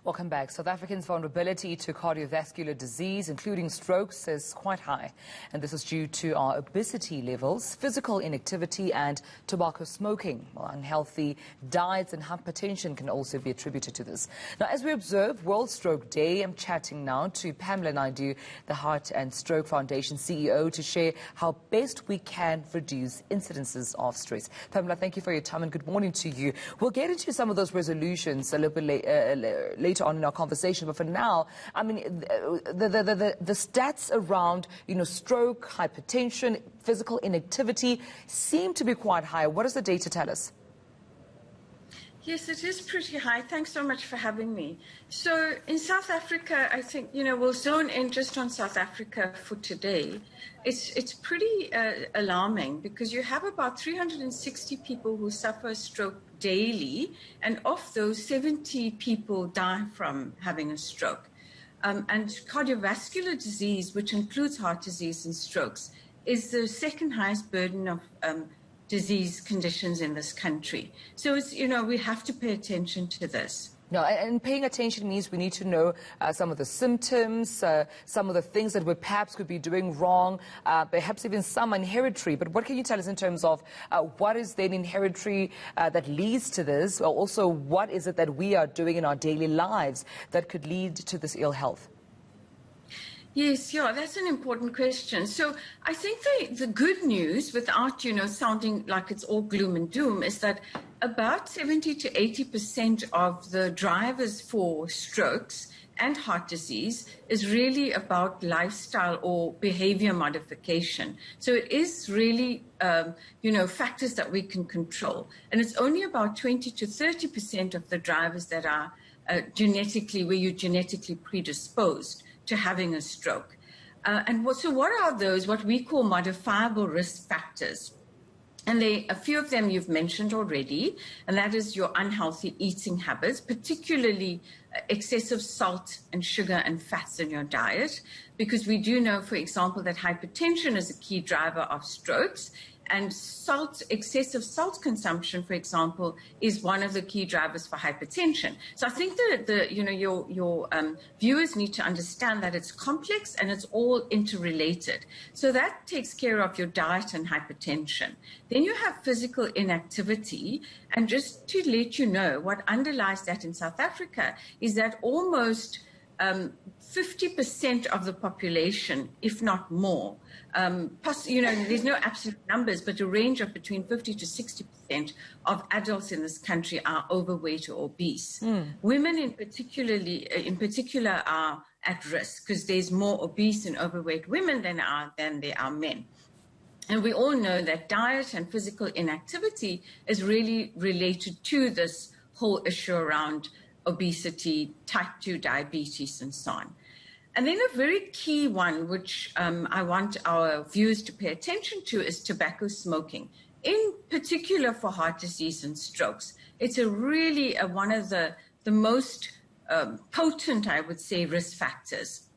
Welcome back. South Africans' vulnerability to cardiovascular disease, including strokes, is quite high. And this is due to our obesity levels, physical inactivity and tobacco smoking. Well, unhealthy diets and hypertension can also be attributed to this. Now, as we observe World Stroke Day, I'm chatting now to Pamela Naidoo, the Heart and Stroke Foundation CEO, to share how best we can reduce incidences of stress. Pamela, thank you for your time and good morning to you. We'll get into some of those resolutions a little bit later on in our conversation, but for now, I mean, the stats around, stroke, hypertension, physical inactivity seem to be quite high. What does the data tell us? Yes, it is pretty high. Thanks so much for having me. So in South Africa, I think, we'll zone in just on South Africa for today. It's pretty alarming because you have about 360 people who suffer a stroke daily, and of those, 70 people die from having a stroke. And cardiovascular disease, which includes heart disease and strokes, is the second highest burden of disease conditions in this country. So it's, we have to pay attention to this. No, and paying attention means we need to know some of the symptoms, some of the things that we perhaps could be doing wrong, perhaps even some inheritary. But what can you tell us in terms of what is then inheritary that leads to this? Or also, what is it that we are doing in our daily lives that could lead to this ill health? Yes, yeah, that's an important question. So I think the good news, without, sounding like it's all gloom and doom, is that about 70 to 80% of the drivers for strokes and heart disease is really about lifestyle or behavior modification. So it is really, factors that we can control. And it's only about 20 to 30% of the drivers that are where you're genetically predisposed to having a stroke. So what are those, what we call modifiable risk factors? And a few of them you've mentioned already, and that is your unhealthy eating habits, particularly excessive salt and sugar and fats in your diet, because we do know, for example, that hypertension is a key driver of strokes. And excessive salt consumption, for example, is one of the key drivers for hypertension. So I think that your viewers need to understand that it's complex and it's all interrelated. So that takes care of your diet and hypertension. Then you have physical inactivity. And just to let you know, what underlies that in South Africa is that almost 50% of the population, if not more, there's no absolute numbers, but a range of between 50 to 60% of adults in this country are overweight or obese. Women in particular are at risk because there's more obese and overweight women than there are men. And we all know that diet and physical inactivity is really related to this whole issue around obesity, type 2 diabetes, and so on. And then a very key one, which I want our viewers to pay attention to, is tobacco smoking, in particular for heart disease and strokes. It's really one of the most potent, I would say, risk factors,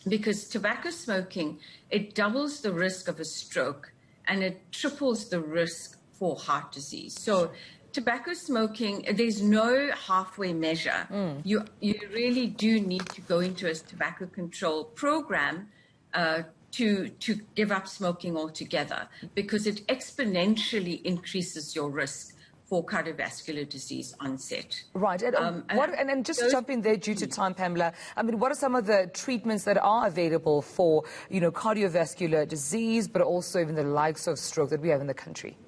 because tobacco smoking, it doubles the risk of a stroke and it triples the risk for heart disease. So tobacco smoking, there's no halfway measure. You really do need to go into a tobacco control program to give up smoking altogether, because it exponentially increases your risk for cardiovascular disease onset. Right. And just jump in there due to time, Pamela. I mean, what are some of the treatments that are available for, cardiovascular disease, but also even the likes of stroke that we have in the country?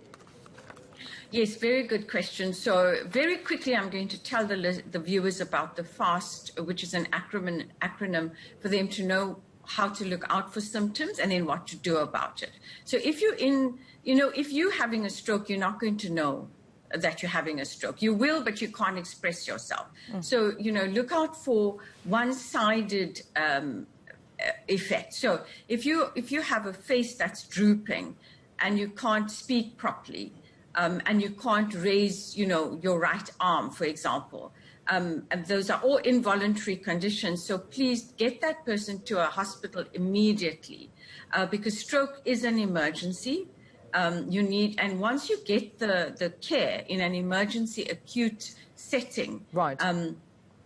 Yes, very good question. So very quickly, I'm going to tell the viewers about the FAST, which is an acronym for them to know how to look out for symptoms and then what to do about it. So if you're having a stroke, you're not going to know that you're having a stroke. You will, but you can't express yourself. So, look out for one-sided effect. So if you have a face that's drooping and you can't speak properly, and you can't raise, your right arm, for example. And those are all involuntary conditions. So please get that person to a hospital immediately, because stroke is an emergency. And once you get the care in an emergency acute setting, right.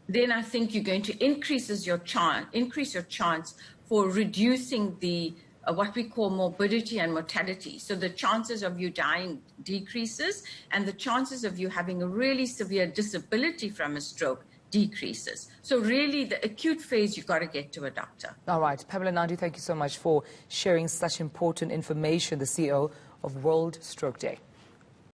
then I think you're going to increase your chance for reducing the what we call morbidity and mortality. So the chances of you dying decreases, and the chances of you having a really severe disability from a stroke decreases. So really, the acute phase, you've got to get to a doctor. All right. Pamela Naidoo, thank you so much for sharing such important information, the CEO of World Stroke Day.